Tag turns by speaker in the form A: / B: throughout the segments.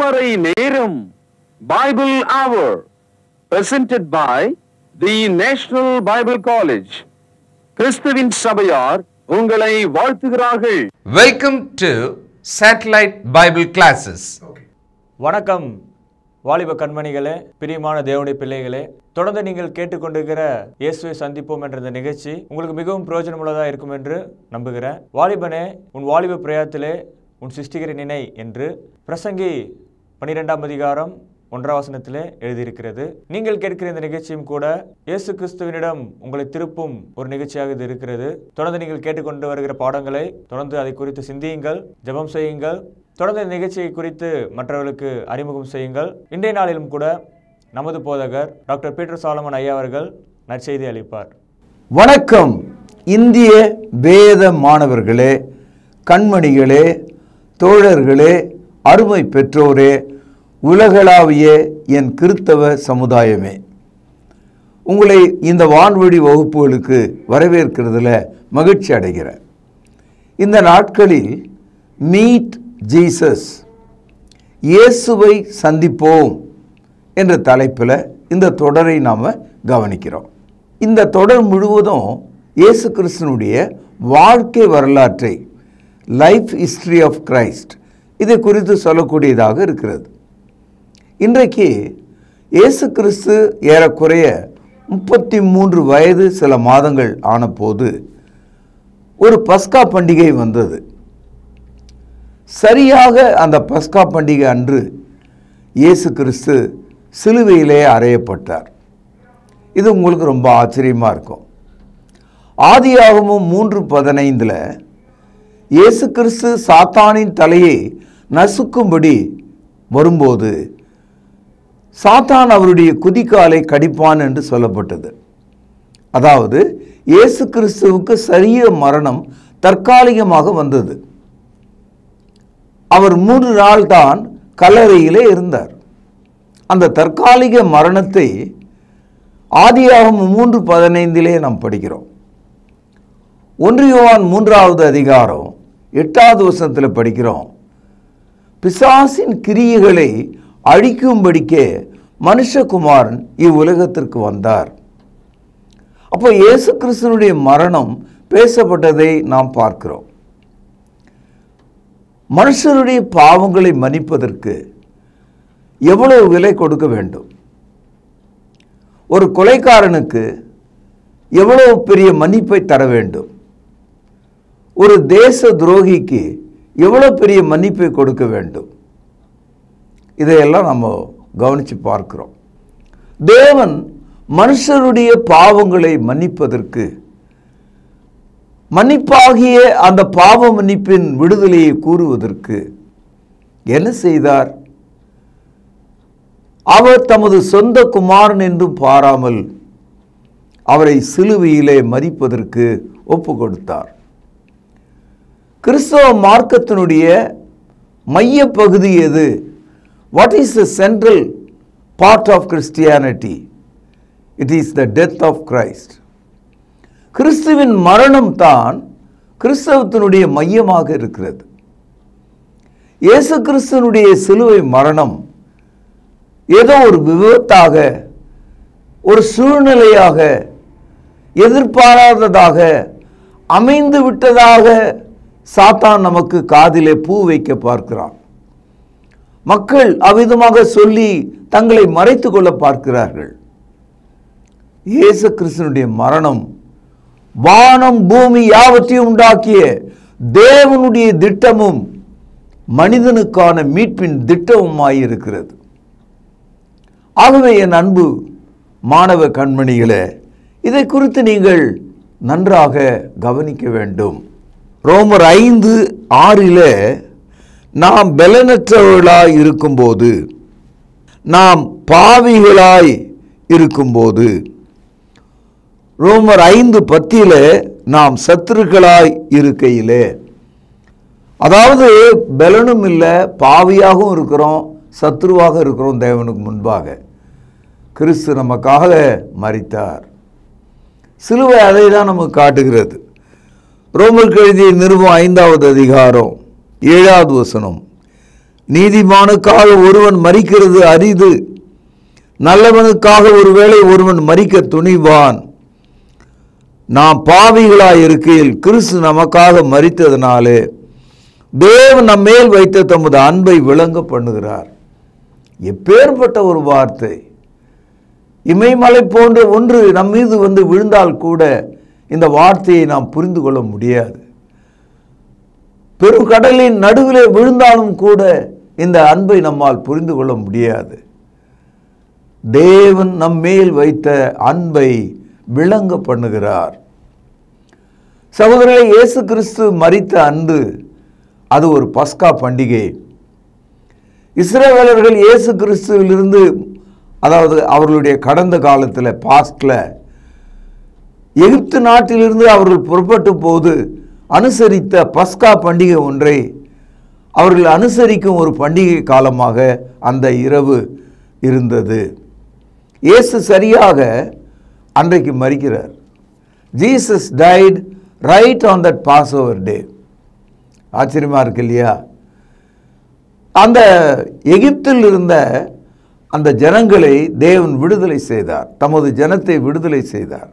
A: திருமறை நேரம் Bible Hour presented by the National Bible College. கிறிஸ்துவின் சபையார் உங்களை வாழ்த்துகிறார்கள்.
B: Welcome to Satellite Bible Classes.
C: வணக்கம் வாலிப கண்மணிகளே, பிரியமான தேவனுடைய பிள்ளைகளே, தொடர்ந்து நீங்கள் கேட்டுக்கொண்டிருக்கிற இயேசுவை சந்திப்போம் என்ற இந்த நிகழ்ச்சி உங்களுக்கு மிகவும் பிரயோஜனமுள்ளதாக இருக்கும் என்று நம்புகிறேன். வாலிபனே, உன் வாலிப பிரயாத்திலே உன் சிருஷ்டிகரை நினை என்று பிரசங்கி 12ஆம் அதிகாரம் 1ஆம் வசனத்திலே எழுதியிருக்கிறது. நீங்கள் கேட்கிற இந்த நிகழ்ச்சியும் கூட இயேசு கிறிஸ்துவினிடம் உங்களை திருப்பும் ஒரு நிகழ்ச்சியாக இது இருக்கிறது. தொடர்ந்து நீங்கள் கேட்டுக்கொண்டு வருகிற பாடங்களை தொடர்ந்து அதை குறித்து சிந்தியுங்கள், ஜெபம் செய்யுங்கள். தொடர்ந்து இந்த நிகழ்ச்சியை குறித்து மற்றவர்களுக்கு அறிமுகம் செய்யுங்கள். இன்றைய நாளிலும் கூட நமது போதகர் டாக்டர் பீட்டர் சாலமன் ஐயா அவர்கள் நற்செய்தி அளிப்பார்.
D: வணக்கம் இந்திய வேத மாணவர்களே, கண்மணிகளே, தோழர்களே, அருமை பெற்றோரே, உலகளாவிய என் கிறித்தவ சமுதாயமே, உங்களை இந்த வான்வழி வகுப்புகளுக்கு வரவேற்கிறதுல மகிழ்ச்சி அடைகிறேன். இந்த நாட்களில் மீட் ஜீசஸ், இயேசுவை சந்திப்போம் என்ற தலைப்பில் இந்த தொடரை நாம் கவனிக்கிறோம். இந்த தொடர் முழுவதும் இயேசு கிறிஸ்துனுடைய வாழ்க்கை வரலாற்றை, லைஃப் ஹிஸ்டரி ஆஃப் கிரைஸ்ட், இதை குறித்து சொல்லக்கூடியதாக இருக்கிறது. இன்றைக்கு இயேசு கிறிஸ்து ஏறக்குறைய 33 வயது சில மாதங்கள் ஆனபோது ஒரு பஸ்கா பண்டிகை வந்தது. சரியாக அந்த பஸ்கா பண்டிகை அன்று இயேசு கிறிஸ்து சிலுவையிலே அறையப்பட்டார். இது உங்களுக்கு ரொம்ப ஆச்சரியமாக இருக்கும். ஆதியாகமம் 3:15 இயேசு கிறிஸ்து சாத்தானின் தலையை நசுக்கும்படி வரும்போது சாத்தான் அவருடைய குதிகாலை கடிப்பான் என்று சொல்லப்பட்டது. அதாவது இயேசு கிறிஸ்துவுக்கு சரீர மரணம் தற்காலிகமாக வந்தது. அவர் 3 நாள் தான் கல்லறையிலே இருந்தார். அந்த தற்காலிக மரணத்தை ஆதியாகமம் 3:15 நாம் படிக்கிறோம். 1 யோவான் 3ஆவது அதிகாரம் 8ஆவது வசனத்தில் படிக்கிறோம், பிசாசின் கிரியைகளை அழிக்கும்படிக்கே மனுஷகுமாரன் இவ்வுலகத்திற்கு வந்தார். அப்போ இயேசு கிறிஸ்துனுடைய மரணம் பேசப்பட்டதை நாம் பார்க்கிறோம். மனுஷருடைய பாவங்களை மன்னிப்பதற்கு எவ்வளவு விலை கொடுக்க வேண்டும்? ஒரு கொலைக்காரனுக்கு எவ்வளவு பெரிய மன்னிப்பை தர வேண்டும்? ஒரு தேச துரோகிக்கு எவ்வளவு பெரிய மன்னிப்பை கொடுக்க வேண்டும்? இதையெல்லாம் நம்ம கவனித்து பார்க்கிறோம். தேவன் மனுஷருடைய பாவங்களை மன்னிப்பதற்கு, மன்னிப்பாகிய அந்த பாவ மன்னிப்பின் விடுதலையை கூறுவதற்கு என்ன செய்தார்? அவர் தமது சொந்த குமாரன் என்றும் பாராமல் அவரை சிலுவையிலே மரிப்பதற்கு ஒப்பு கொடுத்தார். கிறிஸ்தவ மார்க்கத்தினுடைய மைய பகுதி எது? What is the central part of Christianity? It is the death of Christ. கிறிஸ்துவின் மரணம் தான் கிறிஸ்தவத்தினுடைய மையமாக இருக்கிறது. இயேசு கிறிஸ்துவனுடைய சிலுவை மரணம் ஏதோ ஒரு விபத்தாக, ஒரு சூழ்நிலையாக, எதிர்பாராததாக அமைந்து விட்டதாக சாத்தான் நமக்கு காதிலே பூ வைக்க பார்க்கிறான். மக்கள் அவ்விதமாக சொல்லி தங்களை மறைத்து கொள்ள பார்க்கிறார்கள். இயேசு கிறிஸ்துவினுடைய மரணம் வானம் பூமி யாவற்றையும் உண்டாக்கிய தேவனுடைய திட்டமும் மனிதனுக்கான மீட்பின் திட்டமுமாயிருக்கிறது. ஆகவே என் அன்பு மாணவ கண்மணிகளே, இதை குறித்து நீங்கள் நன்றாக கவனிக்க வேண்டும். ரோமர் 5:6 நாம் பலனற்றவர்களாய் இருக்கும்போது, நாம் பாவிகளாய் இருக்கும்போது, ரோமர் 5:10 நாம் சத்துருக்களாய் இருக்கையிலே, அதாவது பலனும் இல்லை, பாவியாகவும் இருக்கிறோம், சத்துருவாக இருக்கிறோம். தேவனுக்கு முன்பாக கிறிஸ்து நமக்காக மரித்தார். சிலுவை அதை தான் நமக்கு காட்டுகிறது. ரோமருக்கு எழுதிய நிருபம் 5ஆவது அதிகாரம் 7ஆவது வசனம், நீதிமானுக்காக ஒருவன் மரிக்கிறது அரிது, நல்லவனுக்காக ஒருவேளை ஒருவன் மரிக்க துணிவான். நாம் பாவிகளாய் இருக்கையில் கிறிஸ்து நமக்காக மரித்ததனாலே தேவன் நம்மேல் வைத்த தமது அன்பை விளங்க பண்ணுகிறார். எப்பேற்பட்ட ஒரு வார்த்தை! இமயமலை போன்ற ஒன்று நம் மீது வந்து விழுந்தால் கூட இந்த வார்த்தையை நாம் புரிந்து கொள்ள முடியாது. பெருங்கடலின் நடுவிலே விழுந்தாலும் கூட இந்த அன்பை நம்மால் புரிந்து கொள்ள முடியாது. தேவன் நம்மேல் வைத்த அன்பை விளங்க பண்ணுகிறார். சகோதரர்களே, இயேசு கிறிஸ்து மரித்த அன்று அது ஒரு பஸ்கா பண்டிகை. இஸ்ரவேலர்கள் இயேசு கிறிஸ்துவிலிருந்து, அதாவது அவர்களுடைய கடந்த காலத்தில் பாஸ்டில் எகிப்து நாட்டிலிருந்து அவர்கள் புறப்பட்ட போது அனுசரித்த பஸ்கா பண்டிகை ஒன்றை அவர்கள் அனுசரிக்கும் ஒரு பண்டிகை காலமாக அந்த இரவு இருந்தது. இயேசு சரியாக அன்றைக்கு மரிக்கிறார். Jesus died right on that Passover day. ஆச்சரியமா இருக்கு இல்லையா? அந்த எகிப்தில் இருந்த அந்த ஜனங்களை தேவன் விடுதலை செய்தார், தமது ஜனத்தை விடுதலை செய்தார்.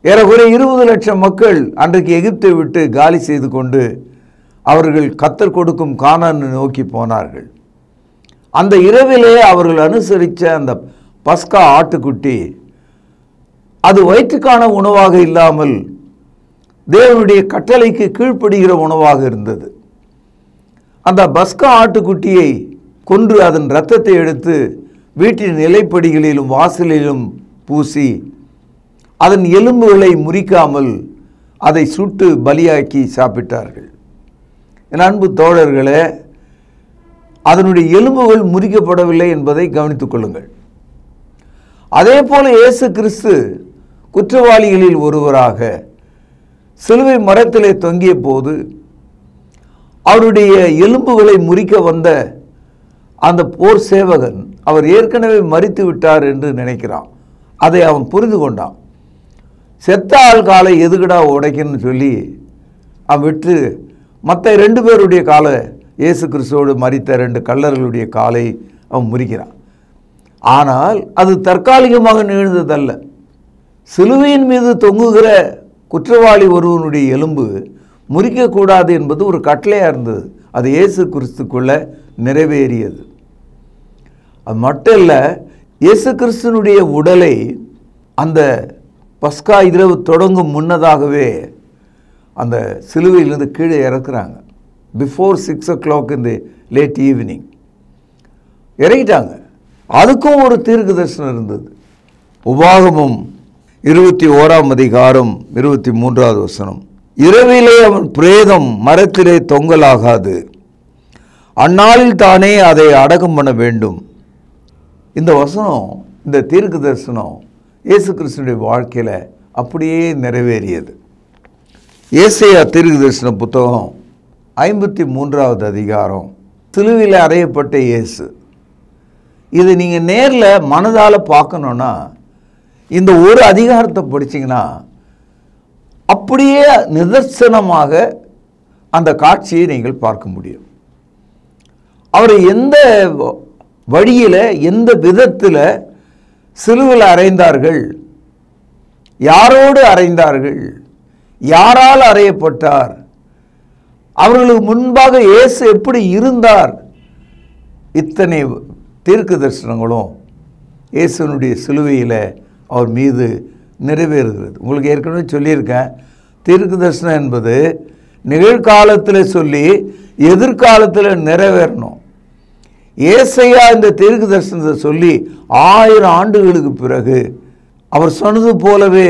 D: ஏறக்குறைய 20 லட்சம் மக்கள் அன்றைக்கு எகிப்தை விட்டு காலி செய்து கொண்டு அவர்கள் கர்த்தர் கொடுக்கும் கானானை நோக்கி போனார்கள். அந்த இரவிலே அவர்கள் அனுசரித்த அந்த பஸ்கா ஆட்டுக்குட்டி அது வயிற்றுக்கான உணவாக இல்லாமல் தேவனுடைய கட்டளைக்கு கீழ்ப்படுகிற உணவாக இருந்தது. அந்த பஸ்கா ஆட்டுக்குட்டியை கொன்று அதன் இரத்தத்தை எடுத்து வீட்டின் நிலைப்படிகளிலும் வாசலிலும் பூசி அதன் எலும்புகளை முறிக்காமல் அதை சுட்டு பலியாக்கி சாப்பிட்டார்கள். என் அன்பு தோழர்களே, அதனுடைய எலும்புகள் முறிக்கப்படவில்லை என்பதை கவனித்துக் கொள்ளுங்கள். அதே போல இயேசு கிறிஸ்து குற்றவாளிகளில் ஒருவராக சிலுவை மரத்திலே தொங்கிய போது அவருடைய எலும்புகளை முறிக்க வந்த அந்த போர் சேவகன் அவர் ஏற்கனவே மரித்து விட்டார் என்று நினைக்கிறான். அதை அவன் புரிந்து கொண்டான். செத்த ஆள் காலை எதுக்கடா உடைக்கணும்னு சொல்லி அவன் விட்டு மற்ற 2 பேருடைய காலை, இயேசு கிறிஸ்துவோடு மரித்த 2 கள்ளர்களுடைய காலை அவன் முறிக்கிறான். ஆனால் அது தற்காலிகமாக நிகழ்ந்ததல்ல. சிலுவையின் மீது தொங்குகிற குற்றவாளி ஒருவனுடைய எலும்பு முறிக்கக்கூடாது என்பது ஒரு கட்டளையாக இருந்தது. அது இயேசு கிறிஸ்துக்குள்ள நிறைவேறியது. அது மட்டும் இல்லை, இயேசு கிறிஸ்துனுடைய உடலை அந்த பஸ்கா இரவு தொடங்கும் முன்னதாகவே அந்த சிலுவையிலிருந்து கீழே இறக்குறாங்க. Before 6 o'clock in the late evening இறக்கிட்டாங்க. அதுக்கும் ஒரு தீர்க்க தரிசனம் இருந்தது. உபாகமம் 21ஆம் அதிகாரம் 23வது வசனம், இரவிலே அவன் பிரேதம் மரத்திலே தொங்கலாகாது, அந்நாளில் தானே அதை அடக்கம் பண்ண வேண்டும். இந்த வசனம், இந்த தீர்க்க தரிசனம் இயேசு கிறிஸ்துவினுடைய வாழ்க்கையில் அப்படியே நிறைவேறியது. ஏசாயா தீர்க்க தரிசன புத்தகம் 53வது அதிகாரம், சிலுவையில் அறையப்பட்ட இயேசு. இது நீங்கள் நேரில் மனதால் பார்க்கணுன்னா இந்த ஒரு அதிகாரத்தை படிச்சிங்கன்னா அப்படியே நிதர்சனமாக அந்த காட்சியை நீங்கள் பார்க்க முடியும். அவரை எந்த வழியில், எந்த விதத்தில் சிலுவையில் அறைந்தார்கள், யாரோடு அறைந்தார்கள், யாரால் அறையப்பட்டார், அவர்களுக்கு முன்பாக இயேசு எப்படி இருந்தார், இத்தனை தீர்க்க தரிசனங்களும் இயேசுனுடைய சிலுவையில் அவர் மீது நிறைவேறுகிறது. உங்களுக்கு ஏற்கனவே சொல்லியிருக்கேன், தீர்க்க தரிசனம் என்பது நிகழ்காலத்தில் சொல்லி எதிர்காலத்தில் நிறைவேறணும். ஏசையா இந்த தீர்க்க தரிசனத்தை சொல்லி 1000 ஆண்டுகளுக்கு பிறகு அவர் சொன்னது போலவே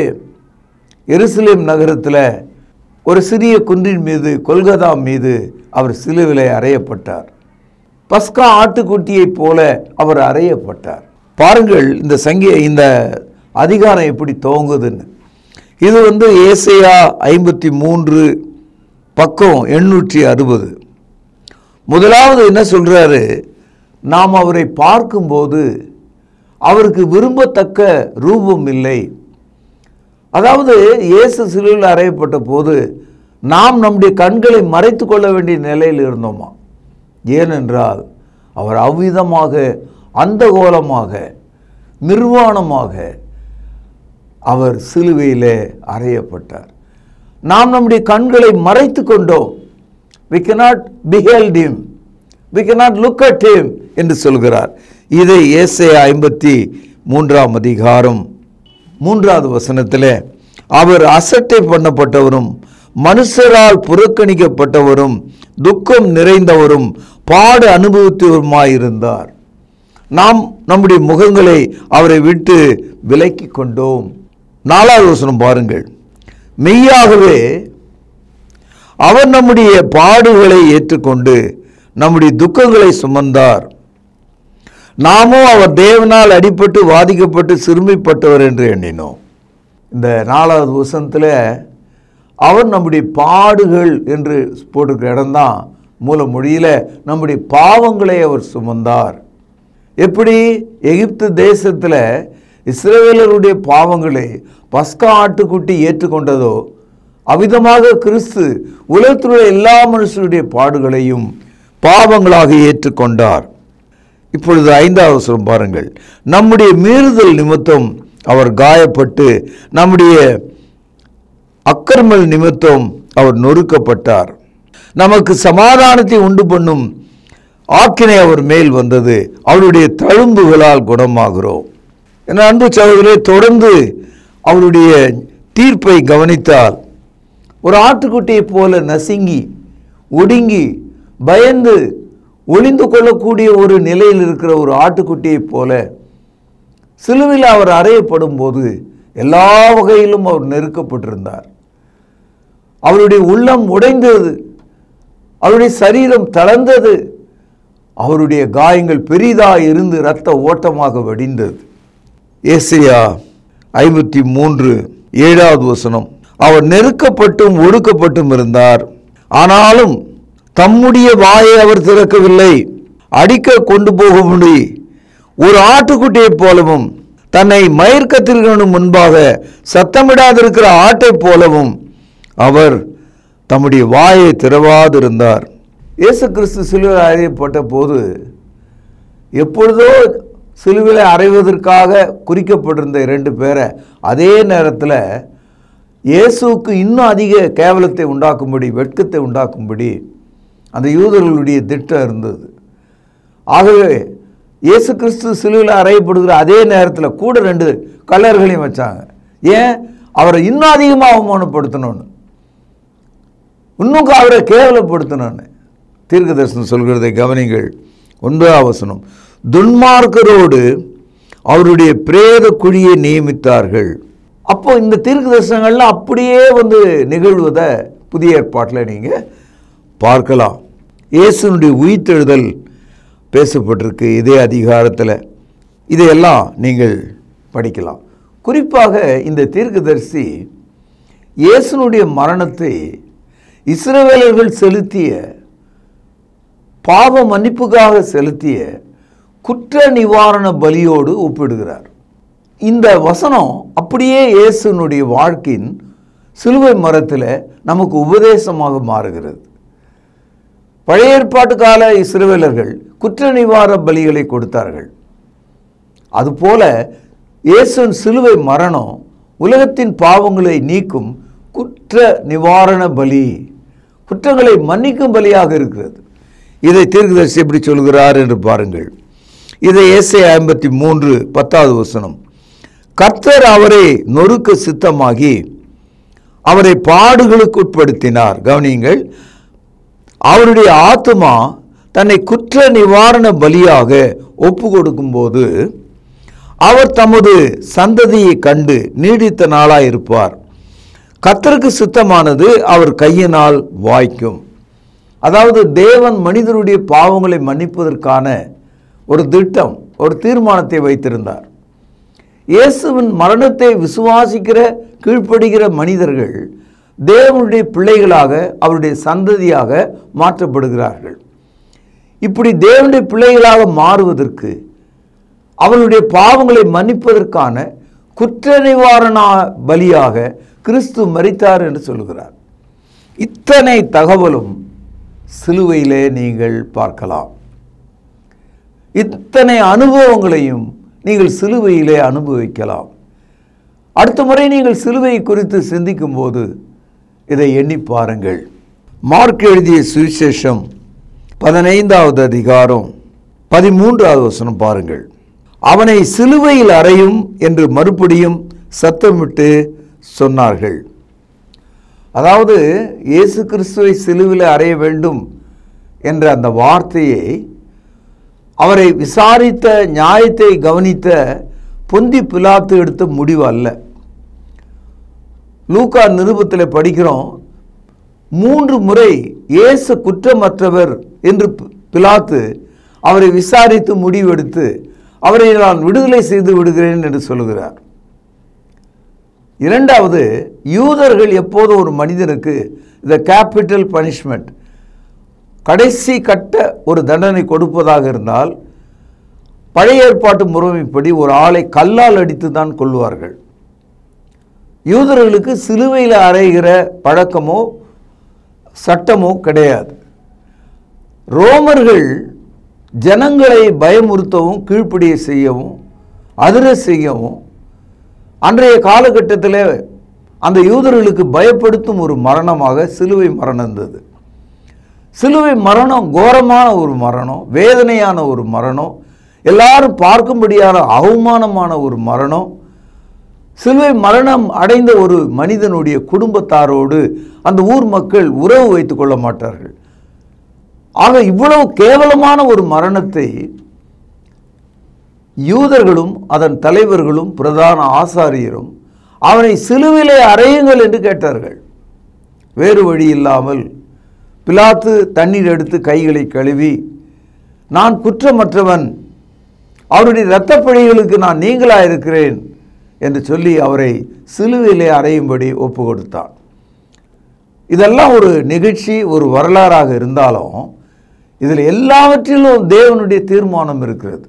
D: எருசலேம் நகரத்தில் ஒரு சிறிய குன்றின் மீது, கொல்கதா மீது அவர் சிலுவையிலே அறையப்பட்டார். பஸ்கா ஆட்டுக்குட்டியைப் போல அவர் அறையப்பட்டார். பாருங்கள் இந்த அதிகாரம் எப்படி துவங்குதுன்னு. இது ஏசாயா 53 பக்கம் 860. முதலாவது என்ன சொல்றாரு, நாம் அவரை பார்க்கும்போது அவருக்கு விரும்பத்தக்க ரூபம் இல்லை. அதாவது இயேசு சிலுவையில் அறையப்பட்ட போது நாம் நம்முடைய கண்களை மறைத்து கொள்ள வேண்டிய நிலையில் இருந்தோமா. ஏனென்றால் அவர் அவ்விதமாக அந்தகோலமாக நிர்வாணமாக அவர் சிலுவையிலே அறையப்பட்டார். நாம் நம்முடைய கண்களை மறைத்து கொண்டோம். we cannot behold him, we cannot look at him என்று சொல்கிறார். இதை ஏசாயா 53ஆம் அதிகாரம் 3வது வசனத்திலே அவர் அசட்டை பண்ணப்பட்டவரும் மனுஷரால் புறக்கணிக்கப்பட்டவரும் துக்கம் நிறைந்தவரும் பாடு அனுபவித்தவருமாயிருந்தார். நாம் நம்முடைய முகங்களை அவரை விட்டு விலக்கி கொண்டோம். 4வது வசனம் பாருங்கள். மெய்யாகவே அவர் நம்முடைய பாடுகளை ஏற்றுக்கொண்டு நம்முடைய துக்கங்களை சுமந்தார். நாமும் அவர் தேவனால் அடிபட்டு வாதிக்கப்பட்டு சிறுமைப்பட்டவர் என்று எண்ணினோம். இந்த 4வது வசனத்தில் அவர் நம்முடைய பாடுகள் என்று போட்டிருக்கிற இடம்தான் மூல மொழியில் நம்முடைய பாவங்களை அவர் சுமந்தார். எப்படி எகிப்து தேசத்தில் இஸ்ரவேலருடைய பாவங்களை பஸ்கா ஆட்டுக்குட்டி ஏற்றுக்கொண்டதோ அவ்விதமாக கிறிஸ்து உலகத்திலுள்ள எல்லா மனுஷருடைய பாடுகளையும் பாவங்களாக ஏற்றுக்கொண்டார். இப்பொழுது 5வது வசனம் பாருங்கள். நம்முடைய மீறுதல் நிமித்தம் அவர் காயப்பட்டு நம்முடைய அக்கிரமல் நிமித்தம் அவர் நொறுக்கப்பட்டார். நமக்கு சமாதானத்தை உண்டு பண்ணும் ஆக்கினை அவர் மேல் வந்தது, அவருடைய தழும்புகளால் குணமாகிறோம். என அன்பு சகோதரரே, தொடர்ந்து அவருடைய தீர்ப்பை கவனித்தால் ஒரு ஆட்டுக்குட்டியைப் போல நசுங்கி ஒடுங்கி பயந்து ஒளிந்து கொள்ளக்கூடிய ஒரு நிலையில் இருக்கிற ஒரு ஆட்டுக்குட்டியைப் போல சிலுவையில் அவர் அறையப்படும் போது எல்லா வகையிலும் அவர் நெருக்கப்பட்டிருந்தார். அவருடைய உள்ளம் உடைந்தது, அவருடைய சரீரம் தளர்ந்தது, அவருடைய காயங்கள் பெரிதாக இருந்து இரத்த ஓட்டமாக வடிந்தது. ஏசாயா 53:7வது வசனம். அவர் நெருக்கப்பட்டும் ஒடுக்கப்பட்டும் இருந்தார், ஆனாலும் தம்முடைய வாயை அவர் திறக்கவில்லை. அடிக்க கொண்டு போகும்படி ஒரு ஆட்டுக்குட்டியைப் போலவும் தன்னை மயிர்கத்திற்கு முன்பாக சத்தமிடாதிருக்கிற ஆட்டைப் போலவும் அவர் தம்முடைய வாயை திறவாதிருந்தார். இயேசு கிறிஸ்து சிலுவையில் அறையப்பட்ட போது எப்பொழுதோ சிலுவையில் அறைவதற்காக குறிக்கப்பட்டிருந்த 2 பேரை அதே நேரத்தில் இயேசுவுக்கு இன்னும் அதிக கேவலத்தை உண்டாக்கும்படி வெட்கத்தை உண்டாக்கும்படி அந்த யூதர்களுடைய திட்டம் இருந்தது. ஆகவே இயேசு கிறிஸ்து சிலுவையில் அறையப்படுகிற அதே நேரத்தில் கூட 2 கல்லர்களையும் வச்சாங்க. ஏன்? அவரை இன்னும் அதிகமாக அவமானப்படுத்தணும்னு, இன்னும் அவரை கேவலப்படுத்தணும்னு தீர்க்கதரிசனம் சொல்கிறதை கவனிங்கள். 9வது வசனம். துன்மார்க்கரோடு அவருடைய பிரேத குழியை நியமித்தார்கள். அப்போ இந்த தீர்க்கதரிசனங்கள்லாம் அப்படியே நிகழ்வதை புதிய ஏற்பாட்டில் நீங்கள் பார்க்கலாம். இயேசுனுடைய உயிர்த்தெழுதல் பேசப்பட்டிருக்கு இதே அதிகாரத்தில். இதையெல்லாம் நீங்கள் படிக்கலாம். குறிப்பாக இந்த தீர்க்கதரிசி இயேசுனுடைய மரணத்தை இஸ்ரவேலர்கள் செலுத்திய பாவ மன்னிப்புக்காக செலுத்திய குற்ற நிவாரண பலியோடு ஒப்பிடுகிறார். இந்த வசனம் அப்படியே இயேசுனுடைய வாழ்க்கையின் சிலுவை மரத்தில் நமக்கு உபதேசமாக மாறுகிறது. பழைய ஏற்பாட்டு கால இஸ்ரவேலர்கள் குற்ற நிவாரண பலிகளை கொடுத்தார்கள். அதுபோல இயேசுவின் சிலுவை மரணம் உலகத்தின் பாவங்களை நீக்கும் குற்ற நிவாரண பலி, குற்றங்களை மன்னிக்கும் பலியாக இருக்கிறது. இதை தீர்க்கதரிசி எப்படி சொல்கிறார் என்று பாருங்கள். இதை ஏசாயா 53:10வது வசனம். கர்த்தர் அவரை நொறுக்க சித்தமாகி அவரை பாடுகளுக்கு உட்படுத்தினார். கவனியுங்கள். அவருடைய ஆத்துமா தன்னை குற்ற நிவாரண பலியாக ஒப்பு கொடுக்கும்போது அவர் தமது சந்ததியை கண்டு நீடித்த நாளாய் இருப்பார். கர்த்தருக்கு சித்தமானது அவர் கையினால் வாய்க்கும். அதாவது தேவன் மனிதருடைய பாவங்களை மன்னிப்பதற்கான ஒரு திட்டம், ஒரு தீர்மானத்தை வைத்திருந்தார். இயேசுவின் மரணத்தை விசுவாசிக்கிற கீழ்ப்படுகிற மனிதர்கள் தேவனுடைய பிள்ளைகளாக அவருடைய சந்ததியாக மாற்றப்படுகிறார்கள். இப்படி தேவனுடைய பிள்ளைகளாக மாறுவதற்கு அவர்களுடைய பாவங்களை மன்னிப்பதற்கான குற்ற நிவாரண பலியாக கிறிஸ்து மரித்தார் என்று சொல்கிறார். இத்தனை தகவலும் சிலுவையிலே நீங்கள் பார்க்கலாம். இத்தனை அனுபவங்களையும் நீங்கள் சிலுவையிலே அனுபவிக்கலாம். அடுத்த முறை நீங்கள் சிலுவை குறித்து சிந்திக்கும் போது இதை எண்ணி பாருங்கள். மார்க் எழுதிய சுவிசேஷம் 15வது அதிகாரம் 13வது வசனம் பாருங்கள். அவனை சிலுவையில் அறையும் என்று மறுபடியும் சத்தமிட்டு சொன்னார்கள். அதாவது இயேசு கிறிஸ்துவை சிலுவையில் அறைய வேண்டும் என்ற அந்த வார்த்தையை அவரை விசாரித்த, நியாயத்தை கவனித்த பொந்தி பிலாத்து எடுத்த முடிவு அல்ல. லூக்கா நிருபத்தில் படிக்கிறோம், 3 முறை இயேசு குற்றமற்றவர் என்று பிலாத்து அவரை விசாரித்து முடிவெடுத்து அவரை நான் விடுதலை செய்து விடுகிறேன் என்று சொல்கிறார். இரண்டாவது, யூதர்கள் எப்போது ஒரு மனிதனுக்கு இந்த கேபிட்டல் பனிஷ்மெண்ட், கடைசி கட்ட ஒரு தண்டனை கொடுப்பதாக இருந்தால் பழைய ஏற்பாட்டு முறைமைப்படி ஒரு ஆளை கல்லால் அடித்து தான் கொள்வார்கள். யூதர்களுக்கு சிலுவையில் அறைகிற பழக்கமோ சட்டமோ கிடையாது. ரோமர்கள் ஜனங்களை பயமுறுத்தவும், கீழ்ப்படிய செய்யவும், அதிர செய்யவும் அன்றைய காலகட்டத்தில் அந்த யூதர்களுக்கு பயப்படுத்தும் ஒரு மரணமாக சிலுவை மரணம் இருந்தது. சிலுவை மரணம் கோரமான ஒரு மரணம், வேதனையான ஒரு மரணம், எல்லாரும் பார்க்கும்படியான அவமானமான ஒரு மரணம். சிலுவை மரணம் அடைந்த ஒரு மனிதனுடைய குடும்பத்தாரோடு அந்த ஊர் மக்கள் உறவு வைத்துக் கொள்ள மாட்டார்கள். ஆக இவ்வளவு கேவலமான ஒரு மரணத்தை யூதர்களும் அதன் தலைவர்களும் பிரதான ஆசாரியரும் அவனை சிலுவிலே அறையுங்கள் என்று கேட்டார்கள். வேறு வழி இல்லாமல் பிலாத்து தண்ணீர் எடுத்து கைகளை கழுவி, நான் குற்றமற்றவன், அவருடைய இரத்த பழிகளுக்கு நான் நீங்களாக இருக்கிறேன் என்று சொல்லி அவரை சிலுவையிலே அறையும்படி ஒப்பு கொடுத்தான். இதெல்லாம் ஒரு நிகழ்ச்சி, ஒரு வரலாறாக இருந்தாலும் இதில் எல்லாவற்றிலும் தேவனுடைய தீர்மானம் இருக்கிறது.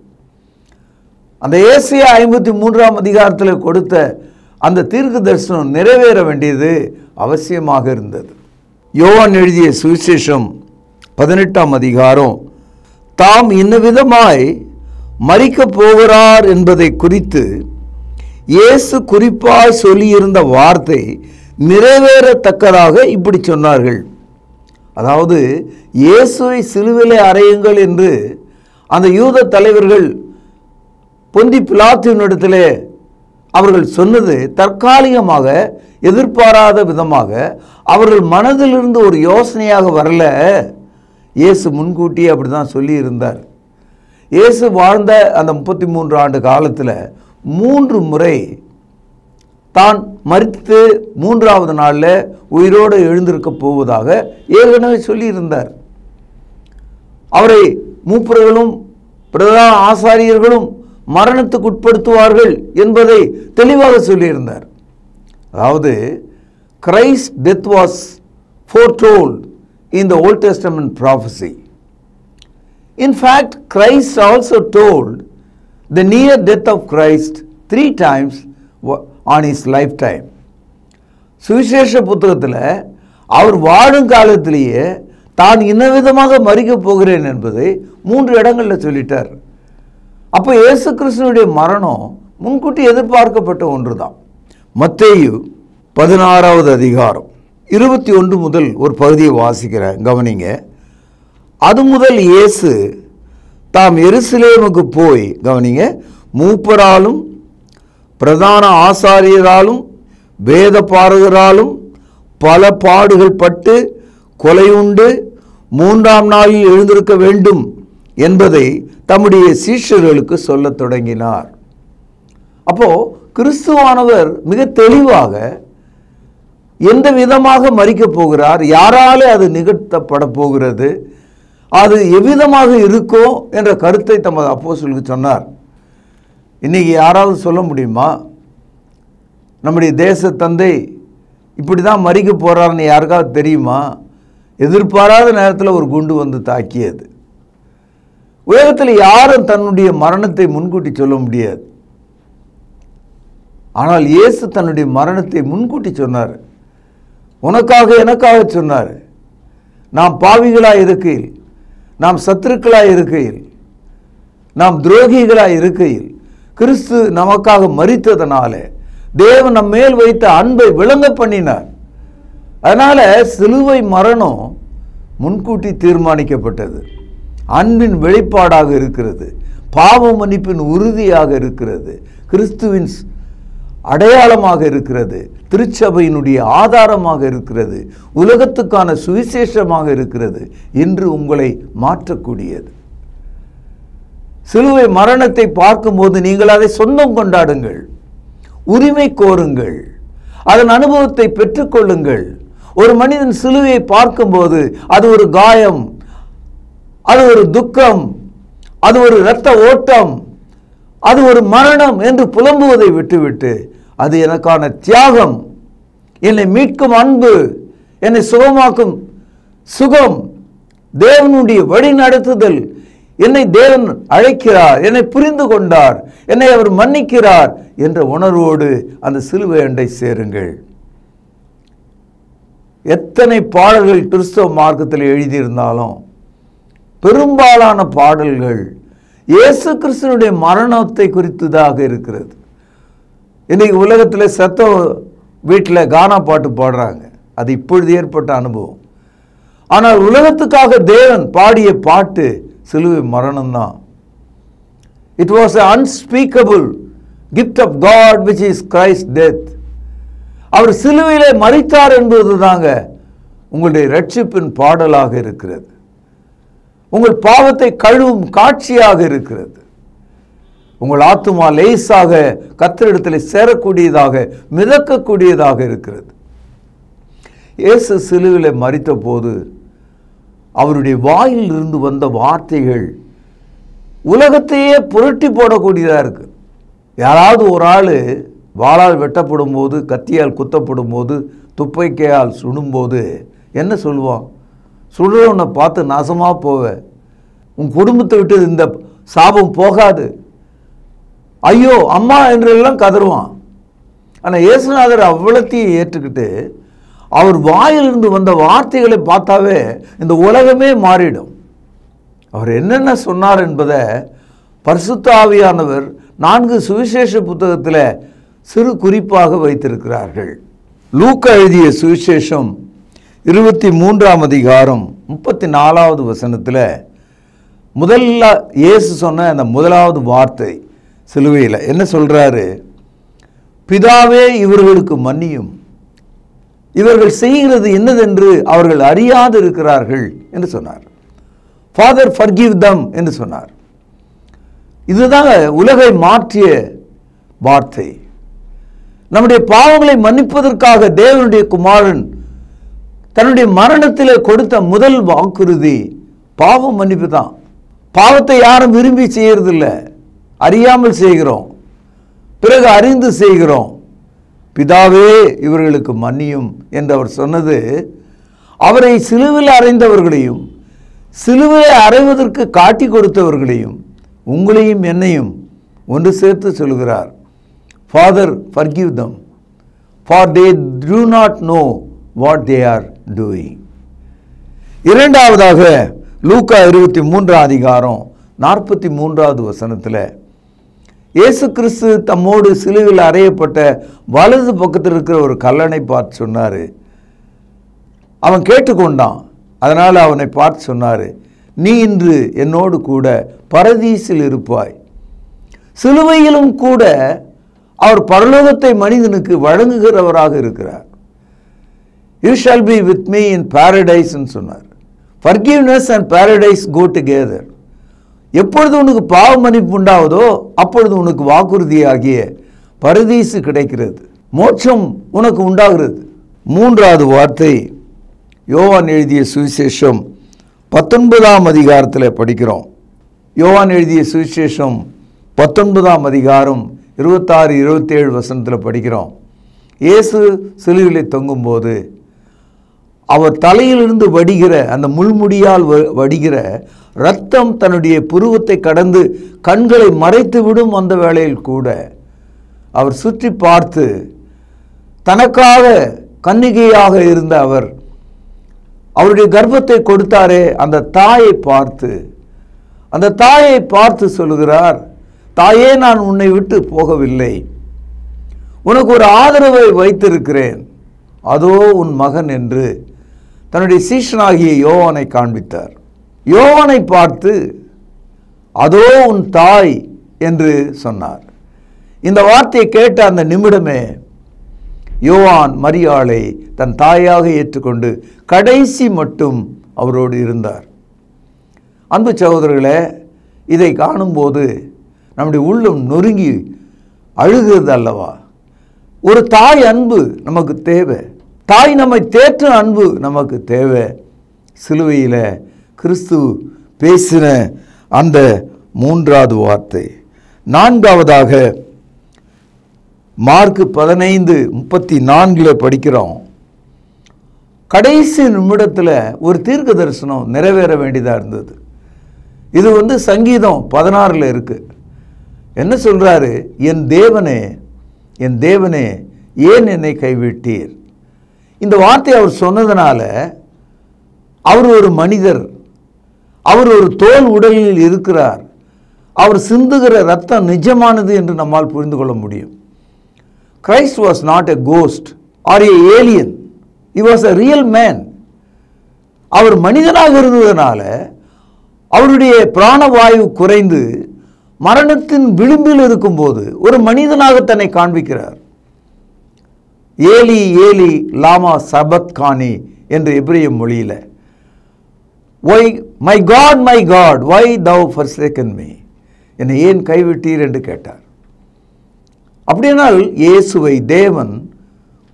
D: அந்த ஏசாயா 53ஆம் அதிகாரத்தில் கொடுத்த அந்த தீர்க்க தரிசனம் நிறைவேற வேண்டியது அவசியமாக இருந்தது. யோவான் எழுதிய சுவிசேஷம் 18ஆம் அதிகாரம், தாம் இன்ன விதமாய் மரிக்கப் போகிறார் என்பதை குறித்து இயேசு குறிப்பாய் சொல்லியிருந்த வார்த்தை நிறைவேறத்தக்கதாக இப்படி சொன்னார்கள். அதாவது இயேசுவை சிலுவிலே அறையுங்கள் என்று அந்த யூத தலைவர்கள் பொந்தி பிலாத்துவினிடத்திலே அவர்கள் சொன்னது தற்காலிகமாக, எதிர்பாராத விதமாக அவர்கள் மனதிலிருந்து ஒரு யோசனையாக வரல. இயேசு முன்கூட்டியே அப்படி தான் சொல்லியிருந்தார். இயேசு வாழ்ந்த அந்த 33 ஆண்டு காலத்தில் 3 முறை தான் மரித்து 3வது நாளில் உயிரோடு எழுந்திருக்க போவதாக ஏற்கனவே சொல்லியிருந்தார். அவரை மூப்பர்களும் பிரதான ஆசாரியர்களும் மரணத்துக்கு உட்படுத்துவார்கள் என்பதை தெளிவாக சொல்லியிருந்தார். அதாவது Christ's death was foretold in the Old Testament prophecy. In fact, Christ also told the near death of Christ 3 times on his lifetime. சுவிசேஷ புத்தகத்தில் அவர் வாழும் காலத்திலேயே தான் இன்னவிதமாக மரிக்கப் போகிறேன் என்பதை 3 இடங்களில் சொல்லிட்டார். அப்போ இயேசு கிறிஸ்துவினுடைய மரணம் முன்கூட்டி எதிர்பார்க்கப்பட்ட ஒன்று தான். மத்தேயு 16வது அதிகாரம் 21 முதல் ஒரு பகுதியை வாசிக்கிறேன், கவனிங்க. அது முதல் இயேசு தாம் எருசலேமுக்கு போய், கவனிங்க, மூப்பராலும் பிரதான ஆசாரியராலும் வேத பாரகராலும் பல பாடுகள் பட்டு கொலையுண்டு 3ஆம் நாளில் எழுந்திருக்க வேண்டும் என்பதை தம்முடைய சீஷர்களுக்கு சொல்லத் தொடங்கினார். அப்போ கிறிஸ்துவானவர் மிக தெளிவாக எந்த விதமாக மரிக்கப் போகிறார், யாராலே அது நிகழ்த்தப்பட போகிறது, அது எவ்விதமாக இருக்கும் என்ற கருத்தை தமது அப்போஸ்தலருக்கு சொன்னார். இன்னைக்கு யாராவது சொல்ல முடியுமா, நம்முடைய தேச தந்தை இப்படி தான் மரிக்க போகிறார்னு யாருக்காவது தெரியுமா? எதிர்பாராத நேரத்தில் ஒரு குண்டு வந்து தாக்கியது. உலகத்தில் யாரும் தன்னுடைய மரணத்தை முன்கூட்டி சொல்ல முடியாது. ஆனால் இயேசு தன்னுடைய மரணத்தை முன்கூட்டி சொன்னார். உனக்காக எனக்காக சொன்னார். நாம் பாவிகளாய் இருக்கையில், நாம் சத்துருக்களாய் இருக்கையில், நாம் துரோகிகளாய் இருக்கையில் கிறிஸ்து நமக்காக மரித்ததனால தேவன் நம் மேல் வைத்த அன்பை விளங்க பண்ணினார். அதனால சிலுவை மரணம் முன்கூட்டி தீர்மானிக்கப்பட்டது, அன்பின் வெளிப்பாடாக இருக்கிறது, பாவ மன்னிப்பின் உறுதியாக இருக்கிறது, கிறிஸ்துவின் அடையாளமாக இருக்கிறது, திருச்சபையினுடைய ஆதாரமாக இருக்கிறது, உலகத்துக்கான சுவிசேஷமாக இருக்கிறது, இன்று உங்களை மாற்றக்கூடியது. சிலுவை மரணத்தை பார்க்கும்போது நீங்கள் அதை சொந்தம் கொண்டாடுங்கள், உரிமை கோருங்கள், அதன் அனுபவத்தை பெற்றுக்கொள்ளுங்கள். ஒரு மனிதன் சிலுவையை பார்க்கும்போது அது ஒரு காயம், அது ஒரு துக்கம், அது ஒரு இரத்த ஓட்டம், அது ஒரு மரணம் என்று புலம்புவதை விட்டுவிட்டு அது எனக்கான தியாகம், என்னை மீட்கும் அன்பு, என்னை சுகமாக்கும் சுகம், தேவனுடைய வழி நடத்துதல், என்னை தேவன் அழைக்கிறார், என்னை புரிந்து கொண்டார், என்னை அவர் மன்னிக்கிறார் என்ற உணர்வோடு அந்த சிலுவை அண்டை சேருங்கள். எத்தனை பாடல்கள் கிறிஸ்தவ மார்க்கத்தில் எழுதியிருந்தாலும் பெரும்பாலான பாடல்கள் இயேசு கிறிஸ்துவினுடைய மரணத்தை குறித்ததாக இருக்கிறது. இன்னைக்கு உலகத்தில் சத்தம் வீட்டில் கானா பாட்டு பாடுறாங்க, அது இப்பொழுது ஏற்பட்ட அனுபவம். ஆனால் உலகத்துக்காக தேவன் பாடிய பாட்டு சிலுவை மரணம்தான். It was an unspeakable gift of God which is Christ's death. அவர் சிலுவையிலே மரித்தார் என்பது தாங்க உங்களுடைய ரட்சிப்பின் பாடலாக இருக்கிறது, உங்கள் பாவத்தை கழுவும் காட்சியாக இருக்கிறது. உங்கள் ஆத்துமா லேசாக கர்த்தரிடத்தில் சேரக்கூடியதாக, மிதக்கக்கூடியதாக இருக்கிறது. இயேசு சிலுவையிலே மரித்த போது அவருடைய வாயில் இருந்து வந்த வார்த்தைகள் உலகத்தையே புரட்டி போடக்கூடியதாக இருக்கு. யாராவது ஒரு ஆள் வாளால் வெட்டப்படும் போது, கத்தியால் குத்தப்படும் போது, துப்பைக்கையால் சுடும்போது என்ன சொல்லுவான்? சுடுறவனை பார்த்து நாசமாக போவ, உன் குடும்பத்தை விட்டு இந்த சாபம் போகாது, ஐயோ அம்மா என்றெல்லாம் கதறுவான். ஆனால் இயேசுநாதர் அவ்வளத்தையும் ஏற்றுக்கிட்டு அவர் வாயிலிருந்து வந்த வார்த்தைகளை பார்த்தாவே இந்த உலகமே மாறிடும். அவர் என்னென்ன சொன்னார் என்பதை பரிசுத்த ஆவியானவர் 4 சுவிசேஷ புத்தகத்தில் சிறு குறிப்பாக வைத்திருக்கிறார்கள். லூக்கா எழுதிய சுவிசேஷம் 23ஆம் அதிகாரம் 34வது வசனத்தில் முதல்ல இயேசு சொன்ன அந்த முதலாவது வார்த்தை சிலுவையில் என்ன சொல்றாரு? பிதாவே இவர்களுக்கு மன்னியும், இவர்கள் செய்கிறது என்னதென்று அவர்கள் அறியாது இருக்கிறார்கள் என்று சொன்னார். ஃபாதர் ஃபர்கிவ் தம் என்று சொன்னார். இதுதான் உலகை மாற்றிய வார்த்தை. நம்முடைய பாவங்களை மன்னிப்பதற்காக தேவனுடைய குமாரன் தன்னுடைய மரணத்திலே கொடுத்த முதல் வாக்குறுதி பாவ மன்னிப்பு தான். பாவத்தை யாரும் விரும்பி செய்யறதில்லை, அறியாமல் செய்கிறோம், பிறகு அறிந்து செய்கிறோம். பிதாவே இவர்களுக்கு மன்னியும் என்று அவர் சொன்னது அவரை சிலுவையில் அறைந்தவர்களையும் சிலுவையை அறைவதற்கு காட்டி கொடுத்தவர்களையும் உங்களையும் என்னையும் ஒன்று சேர்த்து சொல்கிறார். Father forgive them for they do not know what they are doing. இரண்டாவதாக லூக்கா 23ஆம் அதிகாரம் 43வது வசனத்தில் இயேசு கிறிஸ்து தம்மோடு சிலுவையில் அறையப்பட்ட வலது பக்கத்தில் இருக்கிற ஒரு கல்லனை பார்த்து சொன்னார். அவன் கேட்டுக்கொண்டான், அதனால் அவனை பார்த்து சொன்னார், நீ இன்று என்னோடு கூட பரதீசில் இருப்பாய். சிலுவையிலும் கூட அவர் பரலோகத்தை மனிதனுக்கு வழங்குகிறவராக இருக்கிறார். You shall be with me in paradise ன்னு சொன்னார். Forgiveness and paradise go together. எப்பொழுது உனக்கு பாவ மன்னிப்பு உண்டாவதோ அப்பொழுது உனக்கு வாக்குறுதியாகிய பரதீசு கிடைக்கிறது, மோட்சம் உனக்கு உண்டாகிறது. மூன்றாவது வார்த்தை யோவான் எழுதிய சுவிசேஷம் 19ஆம் அதிகாரத்தில் படிக்கிறோம். யோவான் எழுதிய சுவிசேஷம் 19ஆம் அதிகாரம் 26-27 வசனத்தில் படிக்கிறோம். இயேசு சிலுவையிலே தொங்கும்போது அவர் தலையிலிருந்து வடிகிற அந்த முள்முடியால் வடிகிற இரத்தம் தன்னுடைய புருவத்தை கடந்து கண்களை மறைத்து விடும் அந்த வேளையில் கூட அவர் சுற்றி பார்த்து தனக்காக கன்னிகையாக இருந்த அவர் அவருடைய கர்ப்பத்தை கொடுத்தாரே அந்த தாயை பார்த்து சொல்லுகிறார், தாயே, நான் உன்னை விட்டு போகவில்லை, உனக்கு ஒரு ஆதரவை வைத்திருக்கிறேன், அதோ உன் மகன் என்று தன்னுடைய சீஷனாகிய யோவானை காண்பித்தார். யோவானை பார்த்து அதோ உன் தாய் என்று சொன்னார். இந்த வார்த்தையை கேட்ட அந்த நிமிடமே யோவான் மரியாளை தன் தாயாக ஏற்றுக்கொண்டு கடைசி மட்டும் அவரோடு இருந்தார். அன்பு சகோதரர்களே, இதை காணும்போது நம்முடைய உள்ளம் நொறுங்கி அழுகிறது அல்லவா? ஒரு தாய் அன்பு நமக்கு தேவை. தாய் நம்மை தேற்றும் அன்பு நமக்கு தேவை. சிலுவையில் கிறிஸ்து பேசின அந்த மூன்றாவது வார்த்தை. நான்காவதாக மார்க் 15:34 படிக்கிறோம். கடைசி நிமிடத்தில் ஒரு தீர்க்க தரிசனம் நிறைவேற வேண்டியதாக இருந்தது. இது சங்கீதம் 16 இருக்கு. என்ன சொல்றாரு? என் தேவனே, என் தேவனே, ஏன் என்னை கைவிட்டீர்? இந்த வார்த்தை அவர் சொன்னதுனால அவர் ஒரு மனிதர், அவர் ஒரு தோல் உடலில் இருக்கிறார், அவர் சிந்துகிற ரத்தம் நிஜமானது என்று நம்மால் புரிந்து கொள்ள முடியும். Christ was not a ghost or a alien. He was a real man. அவர் மனிதனாக இருந்ததனால அவருடைய பிராணவாயு குறைந்து மரணத்தின் விளிம்பில் இருக்கும்போது ஒரு மனிதனாக தன்னை காண்பிக்கிறார். ஏலி ஏலி லாமா சபத்கானி என்று எபிரேய மொழியில் my God why thou forsaken me, என்னை ஏன் கைவிட்டீர் என்று கேட்டார். அப்படியானால் இயேசுவை தேவன்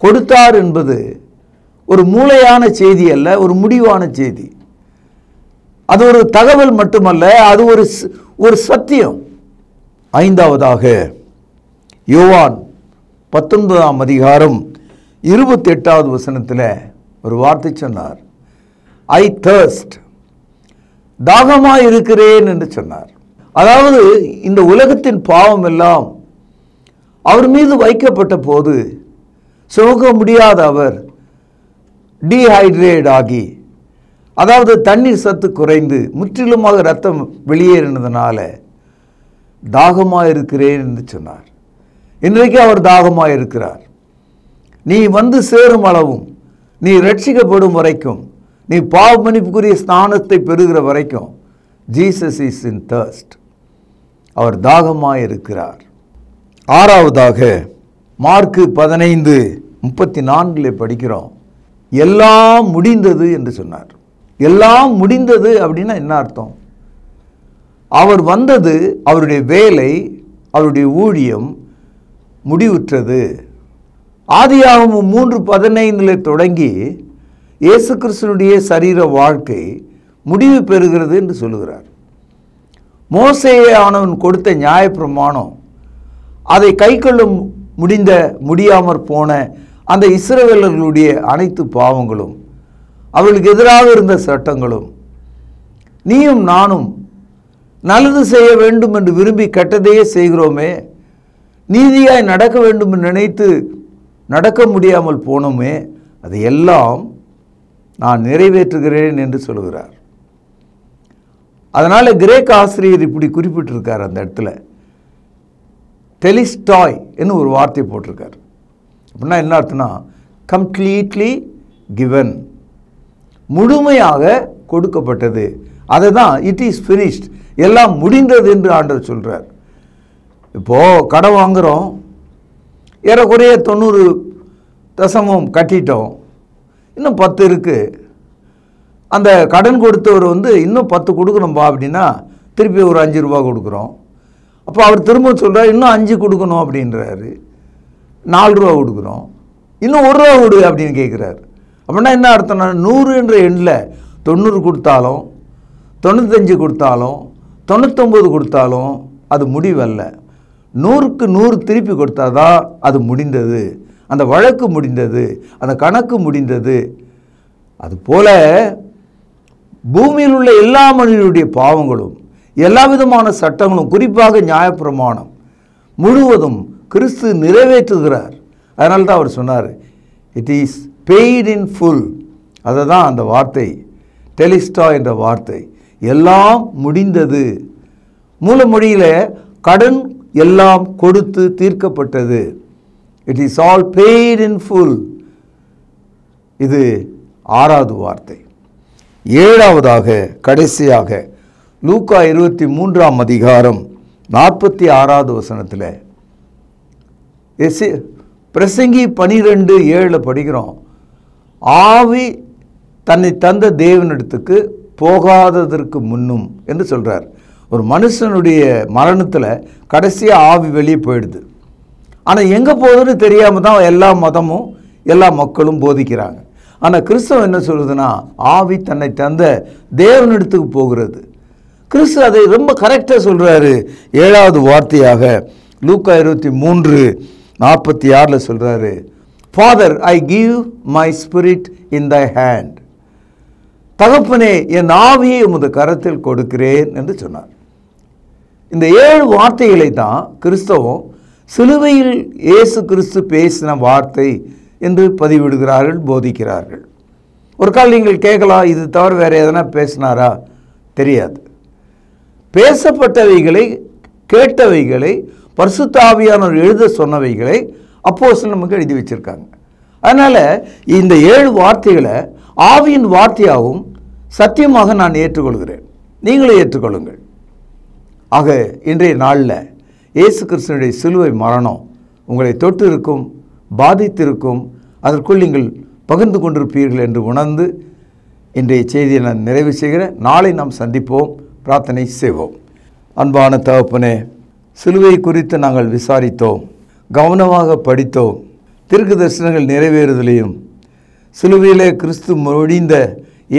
D: கொடுத்தார் என்பது ஒரு மூளையான செய்தி அல்ல, ஒரு முடிவான செய்தி. அது ஒரு தகவல் மட்டுமல்ல, அது ஒரு சத்தியம். ஐந்தாவதாக யோவான் 19:28 ஒரு வார்த்தை சொன்னார். ஐ thirst, தாகமாய் இருக்கிறேன் என்று சொன்னார். அதாவது இந்த உலகத்தின் பாவம் எல்லாம் அவர் மீது வைக்கப்பட்ட போது சுமக்க முடியாத அவர் டீஹைட்ரேட் ஆகி, அதாவது தண்ணீர் சத்து குறைந்து முற்றிலுமாக ரத்தம் வெளியேறினதுனால தாகமாக இருக்கிறேன் என்று சொன்னார். இன்றைக்கு அவர் தாகமாக இருக்கிறார். நீ சேரும் அளவும், நீ ரட்சிக்கப்படும் வரைக்கும், நீ பாவ மன்னிப்புக்குரிய ஸ்நானத்தை பெறுகிற வரைக்கும் ஜீசஸ் இஸ் இன் thirst. அவர் தாகமாக இருக்கிறார். ஆறாவதாக மார்க் 15:34 படிக்கிறோம். எல்லாம் முடிந்தது என்று சொன்னார். எல்லாம் முடிந்தது அப்படின்னா என்ன அர்த்தம்? அவர் வந்தது, அவருடைய வேலை, அவருடைய ஊழியம் முடிவுற்றது. ஆதியாகமம் 3:15 தொடங்கி இயேசு கிறிஸ்துவினுடைய சரீர வாழ்க்கை முடிவு பெறுகிறது என்று சொல்லுகிறார். மோசேயே ஆனவன் கொடுத்த நியாயப்பிரமாணம், அதை கைக்கொள்ள முடியாமற் போன அந்த இஸ்ரவேலர்களுடைய அனைத்து பாவங்களும், அவர்களுக்கு எதிராக இருந்த சட்டங்களும், நீயும் நானும் நல்லது செய்ய வேண்டும் என்று விரும்பி கெட்டதையே செய்கிறோமே, நீதியாய் நடக்க வேண்டும் என்று நினைத்து நடக்க முடியாமல் போனோமே, அதையெல்லாம் நான் நிறைவேற்றுகிறேன் என்று சொல்கிறார். அதனால் கிரேக்க ஆசிரியர் இப்படி குறிப்பிட்டிருக்கார் அந்த இடத்துல, டெலிஸ்டாய் என்று ஒரு வார்த்தை போட்டிருக்கார். அப்படின்னா என்ன அர்த்தம்னா, கம்ப்ளீட்லி கிவன், முழுமையாக கொடுக்கப்பட்டது. அதை தான் இட் இஸ் ஃபினிஷ்ட், எல்லாம் முடிந்தது என்று ஆண்டவர் சொல்கிறார். இப்போது கடன் வாங்குகிறோம், ஏறக்குறைய 90% கட்டிட்டோம், இன்னும் 10 இருக்குது. அந்த கடன் கொடுத்தவர் இன்னும் 10 கொடுக்கணும்பா அப்படின்னா திருப்பி ஒரு 5 ரூபா கொடுக்குறோம். அப்போ அவர் திரும்ப சொல்கிறார் இன்னும் 5 கொடுக்கணும் அப்படின்றாரு. 4 ரூபா கொடுக்குறோம், இன்னும் 1 ரூபா கொடு அப்படின்னு கேட்குறாரு. அப்படின்னா என்ன அர்த்தம்னா, 100 என்ற எண்ணில் 90 கொடுத்தாலும் 95 கொடுத்தாலும் 99 கொடுத்தாலும் அது முடிவல்ல. 100க்கு 100 திருப்பி கொடுத்தாதான் அது முடிந்தது, அந்த வழக்கு முடிந்தது, அந்த கணக்கு முடிந்தது. அதுபோல பூமியில் உள்ள எல்லா மனிதனுடைய பாவங்களும், எல்லா விதமான சட்டங்களும், குறிப்பாக நியாயப்பிரமாணம் முழுவதும் கிறிஸ்து நிறைவேற்றுகிறார். அதனால தான் அவர் சொன்னார், it is paid in full, அதை தான் அந்த வார்த்தை டெலிஸ்டா என்ற வார்த்தை. எல்லாம் முடிந்தது. மூல மொழியில் கடன் எல்லாம் கொடுத்து தீர்க்கப்பட்டது. It is all paid in full. இது 6வது வார்த்தை. 7வதாக கடைசியாக லூக்கா 23ஆம் அதிகாரம் 46வது வசனத்தில் பிரசங்கி 12:7 படிக்கிறோம். ஆவி தன்னை தந்த தேவனிடத்துக்கு போகாததற்கு முன்னும் என்று சொல்கிறார். ஒரு மனுஷனுடைய மரணத்தில் கடைசியாக ஆவி வெளியே போயிடுது. ஆனால் எங்கே போகுதுன்னு தெரியாமல் தான் எல்லா மதமும் எல்லா மக்களும் போதிக்கிறாங்க. ஆனால் கிறிஸ்தவம் என்ன சொல்லுதுன்னா, ஆவி தன்னை தந்த தேவனிடத்துக்கு போகிறது. கிறிஸ்து அதை ரொம்ப கரெக்டாக சொல்கிறாரு. 7வது வார்த்தையாக லூக்கா 23:46 சொல்கிறாரு, father I give my spirit in thy hand. தகப்பனே, என் ஆவியை உமது கரத்தில் கொடுக்கிறேன் என்று சொன்னார். இந்த 7 வார்த்தைகளை தான் கிறிஸ்தவம் சிலுவையில் இயேசு கிறிஸ்து பேசின வார்த்தை என்று பதிவிடுகிறார்கள், போதிக்கிறார்கள். ஒரு கால் நீங்கள் கேட்கலாம், இது தவிர வேறு எதனா பேசினாரா? தெரியாது. பேசப்பட்டவைகளை, கேட்டவைகளை, பரிசுத்த ஆவியானவர் எழுத சொன்னவைகளை அப்போஸ்தலர் நமக்கு எழுதி வச்சிருக்காங்க. அதனால் இந்த 7 வார்த்தைகளை ஆவியின் வார்த்தையாகவும் சத்தியமாக நான் ஏற்றுக்கொள்கிறேன். நீங்களும் ஏற்றுக்கொள்ளுங்கள். ஆக இன்றைய நாளில் இயேசு கிறிஸ்துவினுடைய சிலுவை மரணம் உங்களை தொட்டு இருக்கும், பாதித்திருக்கும், அதற்குள் நீங்கள் பகிர்ந்து கொண்டிருப்பீர்கள் என்று உணர்ந்து இன்றைய செய்தியை நான் நிறைவு செய்கிறேன். நாளை நாம் சந்திப்போம், பிரார்த்தனை செய்வோம். அன்பான தகப்பனே, சிலுவை குறித்து நாங்கள் விசாரித்தோம், கவனமாக படித்தோம். தீர்க்க தரிசனங்கள் நிறைவேறுதலையும் சிலுவையிலே கிறிஸ்து மொழிந்த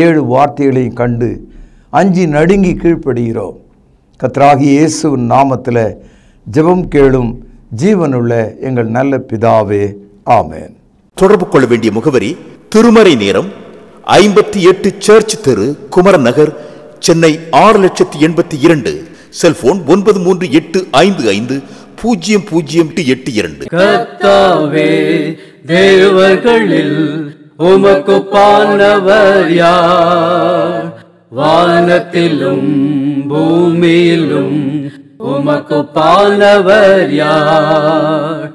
D: 7 வார்த்தைகளையும் கண்டு அஞ்சி நடுங்கி கீழ்ப்படுகிறோம். கர்த்தராகிய இயேசுவின் நாமத்தில் ஜெபம் கேளும் ஜீவனுள்ள எங்கள் நல்ல பிதாவே, ஆமென்.
E: தொடர்பு கொள்ள வேண்டிய முகவரி: திருமறை நேரம், 58 சர்ச் தெரு, குமரன் நகர், சென்னை 6,82,000. செல்போன் 9385500882.
F: கர்த்தாவே, தேவர்களில் உமக்குப்பானவர் யார்? வானத்திலும் பூமியிலும் உமக்குப்பானவர் யார்?